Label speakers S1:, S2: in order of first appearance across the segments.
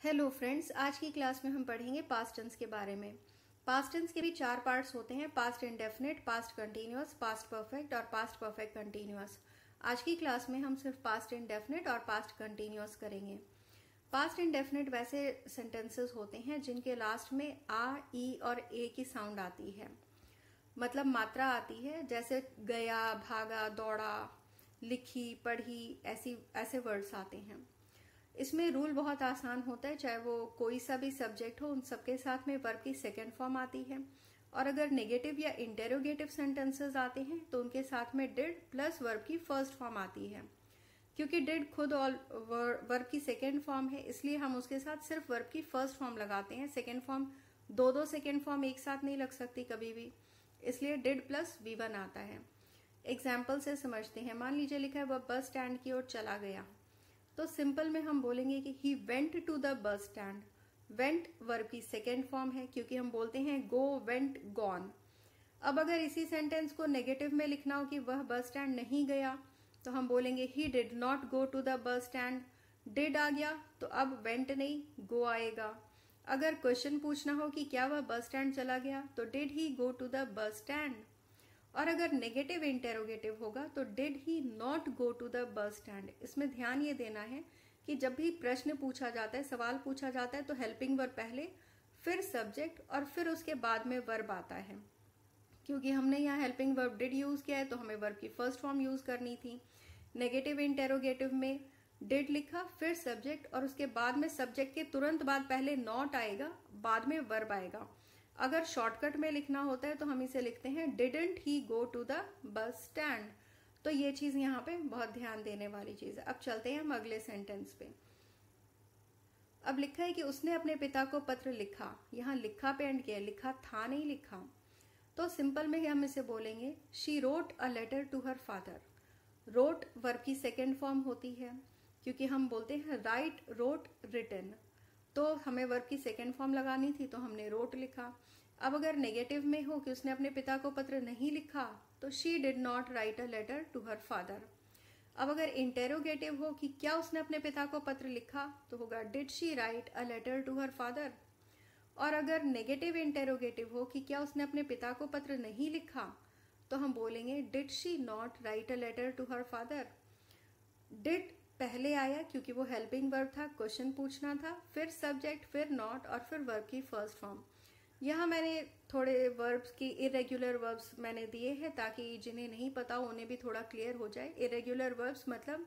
S1: Hello friends, आज की class में हम पढ़ेंगे पास्ट टेंस के बारे में। पास्ट टेंस के भी 4 पार्ट्स होते हैं: past indefinite, past continuous, past perfect और पास्ट परफेक्ट कंटीन्यूअस। आज की क्लास में हम सिर्फ पास्ट इंडेफिनिट और पास्ट कंटीन्यूअस करेंगे। पास्ट इंडेफिनिट वैसे सेंटेंसेस होते हैं जिनके लास्ट में आ, ई और ए की साउंड आती है, मतलब मात्रा आती है, जैसे गया, भागा, दौड़ा, लिखी, पढ़ी, ऐसे वर्ड्स आते हैं। इसमें रूल बहुत आसान होता है, चाहे वो कोई सा भी सब्जेक्ट हो, उन सबके साथ में वर्ब की सेकेंड फॉर्म आती है। और अगर नेगेटिव या इंटेरोगेटिव सेंटेंसेस आते हैं तो उनके साथ में डिड प्लस वर्ब की फर्स्ट फॉर्म आती है। क्योंकि डिड खुद वर्ब की सेकेंड फॉर्म है, इसलिए हम उसके साथ सिर्फ वर्ब की फर्स्ट फॉर्म लगाते हैं। सेकेंड फॉर्म दो सेकेंड फॉर्म एक साथ नहीं लग सकती कभी भी, इसलिए डिड प्लस V1 आता है। एग्जाम्पल से समझते हैं। मान लीजिए लिखा है वह बस स्टैंड की ओर चला गया, तो सिंपल में हम बोलेंगे कि he went to the bus stand. Went verb की सेकेंड फॉर्म है, क्योंकि हम बोलते हैं गो, वेंट, गॉन। अब अगर इसी सेंटेंस को नेगेटिव में लिखना हो कि वह बस स्टैंड नहीं गया, तो हम बोलेंगे he did not go to the bus stand. Did आ गया तो अब वेंट नहीं, गो आएगा। अगर क्वेश्चन पूछना हो कि क्या वह बस स्टैंड चला गया, तो did he go to the bus stand. और अगर नेगेटिव इंटेरोगेटिव होगा तो did he not go to the bus stand. इसमें ध्यान ये देना है कि जब भी प्रश्न पूछा जाता है, सवाल पूछा जाता है, तो हेल्पिंग वर्ब पहले, फिर सब्जेक्ट और फिर उसके बाद में वर्ब आता है। क्योंकि हमने यहाँ हेल्पिंग वर्ब डिड यूज किया है तो हमें वर्ब की फर्स्ट फॉर्म यूज करनी थी। नेगेटिव इंटेरोगेटिव में डिड लिखा, फिर सब्जेक्ट और उसके बाद में सब्जेक्ट के तुरंत बाद पहले नॉट आएगा, बाद में वर्ब आएगा। अगर शॉर्टकट में लिखना होता है तो हम इसे लिखते हैं didn't he go to the bus stand. तो ये चीज यहाँ पे बहुत ध्यान देने वाली चीज है। अब चलते हैं हम अगले सेंटेंस पे। अब लिखा है कि उसने अपने पिता को पत्र लिखा। यहाँ लिखा पे एंड किया, लिखा था नहीं, लिखा। तो सिंपल में हम इसे बोलेंगे she wrote a letter to her father. Wrote verb की सेकेंड फॉर्म होती है, क्योंकि हम बोलते हैं राइट, रोट, रिटन। तो हमें वर्ब की सेकेंड फॉर्म लगानी थी, तो हमने रोट लिखा। अब अगर नेगेटिव में हो कि उसने अपने पिता को पत्र नहीं लिखा, तो she did not write a letter to her father. अब अगर इंटेरोगेटिव हो कि क्या उसने अपने पिता को पत्र लिखा, तो होगा did she write a letter to her father. और अगर नेगेटिव इंटेरोगेटिव हो कि क्या उसने अपने पिता को पत्र नहीं लिखा, तो हम बोलेंगे did she not write a letter to her father. Did पहले आया क्योंकि वो हेल्पिंग वर्ब था, क्वेश्चन पूछना था, फिर सब्जेक्ट, फिर नॉट और फिर वर्ब की फर्स्ट फॉर्म। यहाँ मैंने थोड़े वर्ब्स की इरेग्युलर वर्ब्स मैंने दिए हैं ताकि जिन्हें नहीं पता हो उन्हें भी थोड़ा क्लियर हो जाए। इरेग्युलर वर्ब्स मतलब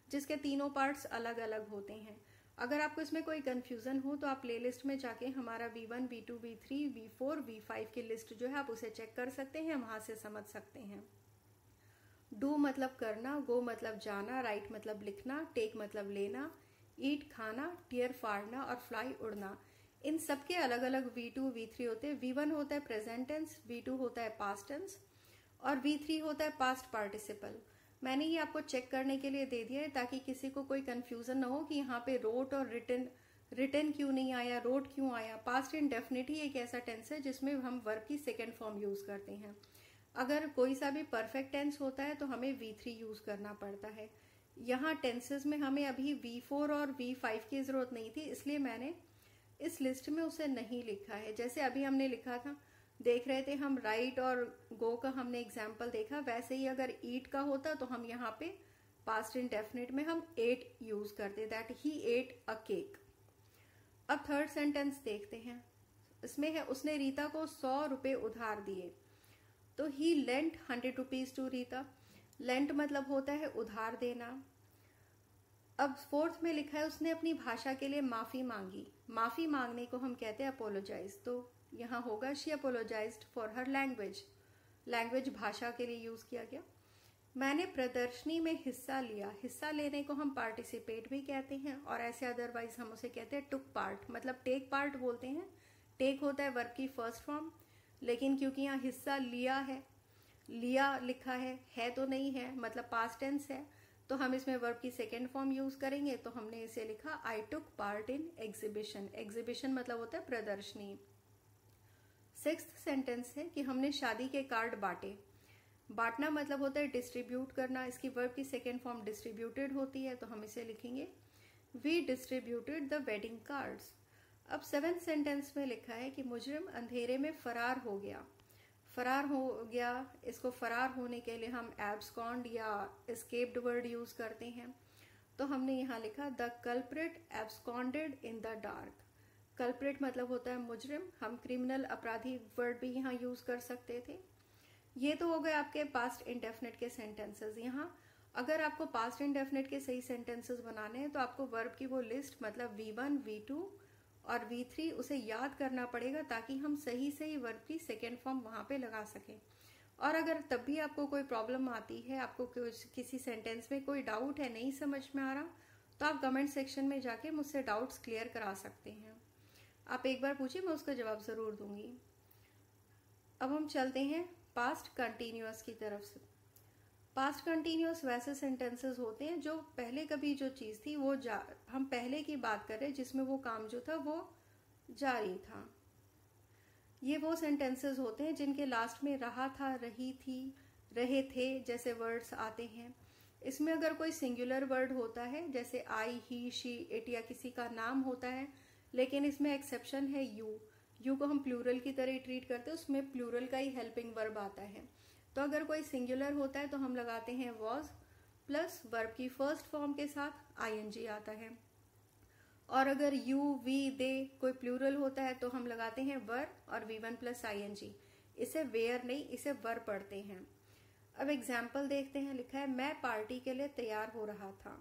S1: जिसके तीनों पार्ट्स अलग अलग होते हैं। अगर आपको इसमें कोई कंफ्यूजन हो तो आप प्लेलिस्ट में जाके हमारा V1, V2, V3, V4, V5 की लिस्ट जो है आप उसे चेक कर सकते हैं, वहां से समझ सकते हैं। डू मतलब करना, गो मतलब जाना, राइट मतलब लिखना, टेक मतलब लेना, ईट खाना, टीयर फाड़ना और फ्लाई उड़ना। इन सबके अलग अलग V2, V3 होते हैं। V1 होता है प्रेजेंट टेंस, V2 होता है पास्ट टेंस और V3 होता है पास्ट पार्टिसिपल। मैंने ये आपको चेक करने के लिए दे दिया है ताकि किसी को कोई कंफ्यूजन ना हो कि यहाँ पे रोट और रिटन क्यों नहीं आया, रोट क्यों आया। पास्ट इंडेफिनिट ही एक ऐसा टेंस है जिसमें हम वर्ब की सेकेंड फॉर्म यूज करते हैं। अगर कोई सा भी परफेक्ट टेंस होता है तो हमें V3 यूज करना पड़ता है। यहाँ टेंसेस में हमें अभी V4 और V5 की जरूरत नहीं थी, इसलिए मैंने इस लिस्ट में उसे नहीं लिखा है। जैसे अभी हमने लिखा था, देख रहे थे हम, राइट और गो का हमने एग्जाम्पल देखा, वैसे ही अगर ईट का होता तो हम यहाँ पे पास्ट इंडेफिनिट में हम एट यूज करते, that he at a cake. अब थर्ड सेंटेंस देखते हैं। इसमें है उसने रीता को 100 रुपए उधार दिए। तो he lent 100 rupees to Rita. Lent मतलब होता है उधार देना। अब फोर्थ में लिखा है उसने अपनी भाषा के लिए माफी मांगी। माफी मांगने को हम कहते हैं अपोलोजाइज। तो यहाँ होगा she apologised for her language. Language भाषा के लिए यूज किया गया। मैंने प्रदर्शनी में हिस्सा लिया। हिस्सा लेने को हम पार्टिसिपेट भी कहते हैं और ऐसे अदरवाइज हम उसे कहते हैं टुक पार्ट, मतलब टेक पार्ट बोलते हैं। टेक होता है वर्ब की फर्स्ट फॉर्म, लेकिन क्योंकि यहाँ हिस्सा लिया है, लिया लिखा है तो नहीं है, मतलब पास्ट टेंस है, तो हम इसमें वर्ब की सेकेंड फॉर्म यूज करेंगे। तो हमने इसे लिखा I took part in exhibition. Exhibition मतलब होता है प्रदर्शनी। सिक्स्थ सेंटेंस है कि हमने शादी के कार्ड बांटे। बांटना मतलब होता है डिस्ट्रीब्यूट करना। इसकी वर्ब की सेकेंड फॉर्म डिस्ट्रीब्यूटेड होती है, तो हम इसे लिखेंगे we distributed the wedding cards. अब 7th सेंटेंस में लिखा है कि मुजरिम अंधेरे में फरार हो गया। फरार हो गया, इसको फरार होने के लिए हम एब्सकॉन्ड या एस्केप्ड वर्ड यूज करते हैं। तो हमने यहाँ लिखा the culprit absconded in the dark. Culprit मतलब होता है मुजरिम, हम क्रिमिनल अपराधी वर्ड भी यहाँ यूज कर सकते थे। ये तो हो गए आपके पास्ट इंडेफिनिट के सेंटेंसेस। यहाँ अगर आपको पास्ट इंडेफिनिट के सही सेंटेंसेस बनाने हैं तो आपको वर्ब की वो लिस्ट मतलब V1, V2 और V3 उसे याद करना पड़ेगा ताकि हम सही सही वर्ब की सेकेंड फॉर्म वहां पे लगा सकें। और अगर तब भी आपको कोई प्रॉब्लम आती है, आपको किसी सेंटेंस में कोई डाउट है, नहीं समझ में आ रहा, तो आप कमेंट सेक्शन में जाके मुझसे डाउट्स क्लियर करा सकते हैं। आप एक बार पूछिए, मैं उसका जवाब जरूर दूंगी। अब हम चलते हैं पास्ट कंटिन्यूअस की तरफ से। पास्ट कंटिन्यूअस वैसे सेंटेंसेस होते हैं जो पहले कभी जो चीज थी वो हम पहले की बात कर रहे हैं जिसमें वो काम जो था वो जारी था। ये वो सेंटेंसेस होते हैं जिनके लास्ट में रहा था, रही थी, रहे थे जैसे वर्ड्स आते हैं। इसमें अगर कोई सिंगुलर वर्ड होता है जैसे आई, ही, शी, इट या किसी का नाम होता है, लेकिन इसमें एक्सेप्शन है यू को हम प्लूरल की तरह ट्रीट करते हैं, उसमें प्लूरल का ही हेल्पिंग वर्ब आता है। तो अगर कोई सिंगुलर होता है तो हम लगाते हैं वॉज प्लस वर्ब की फर्स्ट फॉर्म के साथ आईएनजी आता है। और अगर यू, वी, दे कोई प्लूरल होता है तो हम लगाते हैं वर और V1 प्लस आईएनजी। इसे वेयर नहीं, इसे वर पढ़ते हैं। अब एग्जाम्पल देखते हैं। लिखा है मैं पार्टी के लिए तैयार हो रहा था।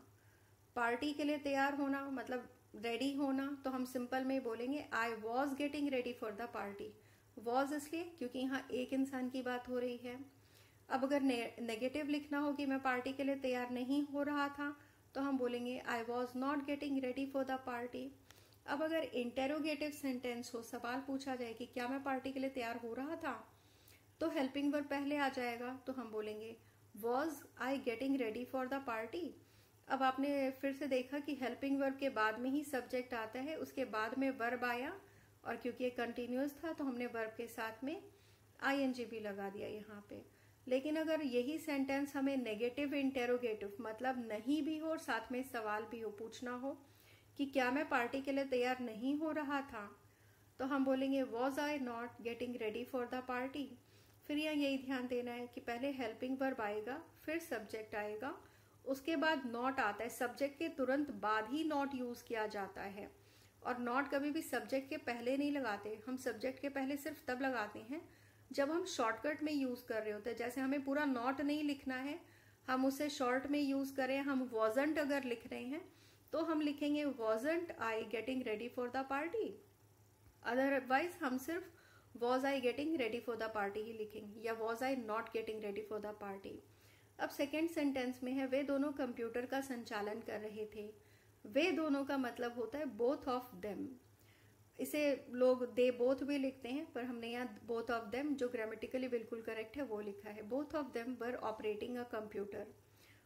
S1: पार्टी के लिए तैयार होना मतलब रेडी होना, तो हम सिंपल में बोलेंगे I was getting ready for the party. Was इसलिए क्योंकि यहाँ एक इंसान की बात हो रही है। अब अगर नेगेटिव लिखना हो कि मैं पार्टी के लिए तैयार नहीं हो रहा था, तो हम बोलेंगे I was not getting ready for the party. अब अगर इंटेरोगेटिव सेंटेंस हो, सवाल पूछा जाए कि क्या मैं पार्टी के लिए तैयार हो रहा था, तो हेल्पिंग वर्ब पहले आ जाएगा। तो हम बोलेंगे was I getting ready for the party. अब आपने फिर से देखा कि हेल्पिंग वर्ब के बाद में ही सब्जेक्ट आता है, उसके बाद में वर्ब आया, और क्योंकि ये कंटिन्यूअस था तो हमने वर्ब के साथ में आईएनजी भी लगा दिया यहाँ पे। लेकिन अगर यही सेंटेंस हमें नेगेटिव इंटेरोगेटिव मतलब नहीं भी हो और साथ में सवाल भी हो, पूछना हो कि क्या मैं पार्टी के लिए तैयार नहीं हो रहा था, तो हम बोलेंगे was I not getting ready for the party. फिर यहाँ यही ध्यान देना है कि पहले हेल्पिंग वर्ब आएगा, फिर सब्जेक्ट आएगा, उसके बाद नॉट आता है। सब्जेक्ट के तुरंत बाद ही नॉट यूज किया जाता है, और नॉट कभी भी सब्जेक्ट के पहले नहीं लगाते। हम सब्जेक्ट के पहले सिर्फ तब लगाते हैं जब हम शॉर्टकट में यूज कर रहे होते हैं। जैसे हमें पूरा नॉट नहीं लिखना है, हम उसे शॉर्ट में यूज करें। हम वॉजंट अगर लिख रहे हैं तो हम लिखेंगे wasn't I getting ready for the party. Otherwise हम सिर्फ was I getting ready for the party ही लिखेंगे, या was I not getting ready for the party. अब सेकेंड सेंटेंस में है वे दोनों कंप्यूटर का संचालन कर रहे थे। वे दोनों का मतलब होता है बोथ ऑफ देम। इसे लोग दे बोथ भी लिखते हैं, पर हमने यहाँ बोथ ऑफ देम जो ग्रामेटिकली बिल्कुल करेक्ट है वो लिखा है। Both of them were operating a computer.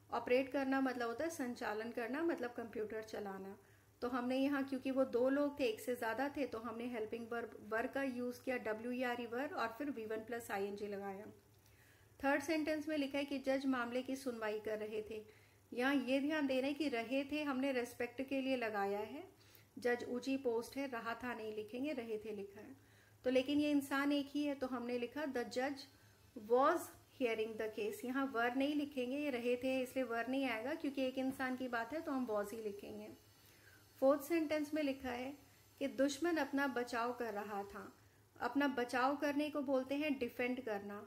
S1: Operate करना मतलब होता है संचालन करना, मतलब कंप्यूटर चलाना। तो हमने यहाँ क्योंकि वो दो लोग थे, एक से ज्यादा थे, तो हमने हेल्पिंग वर्ब वर का यूज किया, WERE वर, और फिर V1 प्लस ING लगाया। थर्ड सेंटेंस में लिखा है कि जज मामले की सुनवाई कर रहे थे। यहाँ ये ध्यान देना है कि रहे थे हमने रेस्पेक्ट के लिए लगाया है, जज ऊंची पोस्ट है, रहा था नहीं लिखेंगे, रहे थे लिखा है। तो लेकिन ये इंसान एक ही है, तो हमने लिखा द जज वॉज हियरिंग द केस। यहाँ वर नहीं लिखेंगे, ये रहे थे इसलिए वर नहीं आएगा, क्योंकि एक इंसान की बात है तो हम वॉज ही लिखेंगे। फोर्थ सेंटेंस में लिखा है कि दुश्मन अपना बचाव कर रहा था। अपना बचाव करने को बोलते हैं डिफेंड करना।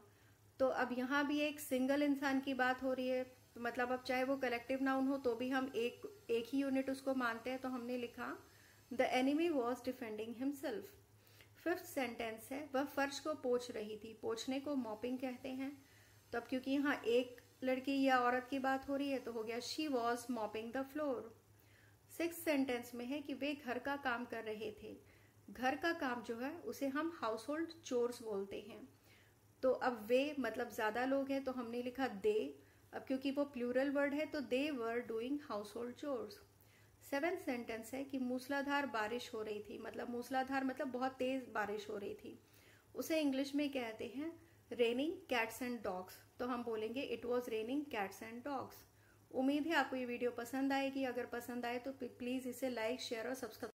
S1: तो अब यहाँ भी एक सिंगल इंसान की बात हो रही है, तो मतलब अब चाहे वो कलेक्टिव नाउन हो तो भी हम एक ही यूनिट उसको मानते हैं। तो हमने लिखा the enemy was defending himself. Fifth sentence है वह फर्श को पोंछ रही थी। पोंछने को मॉपिंग कहते हैं। तो अब क्योंकि यहाँ एक लड़की या औरत की बात हो रही है तो हो गया she was mopping the floor. Sixth sentence में है कि वे घर का काम कर रहे थे। घर का काम जो है उसे हम हाउस होल्ड चोर्स बोलते हैं। तो अब वे मतलब ज्यादा लोग हैं तो हमने लिखा दे। अब क्योंकि वो प्लूरल वर्ड है तो they were doing household chores. Seventh sentence है कि मूसलाधार बारिश हो रही थी। मतलब मूसलाधार मतलब बहुत तेज बारिश हो रही थी, उसे इंग्लिश में कहते हैं रेनिंग कैट्स एंड डॉग्स। तो हम बोलेंगे it was raining cats and dogs. उम्मीद है आपको ये वीडियो पसंद आएगी। अगर पसंद आए तो प्लीज़ इसे लाइक, शेयर और सब्सक्राइब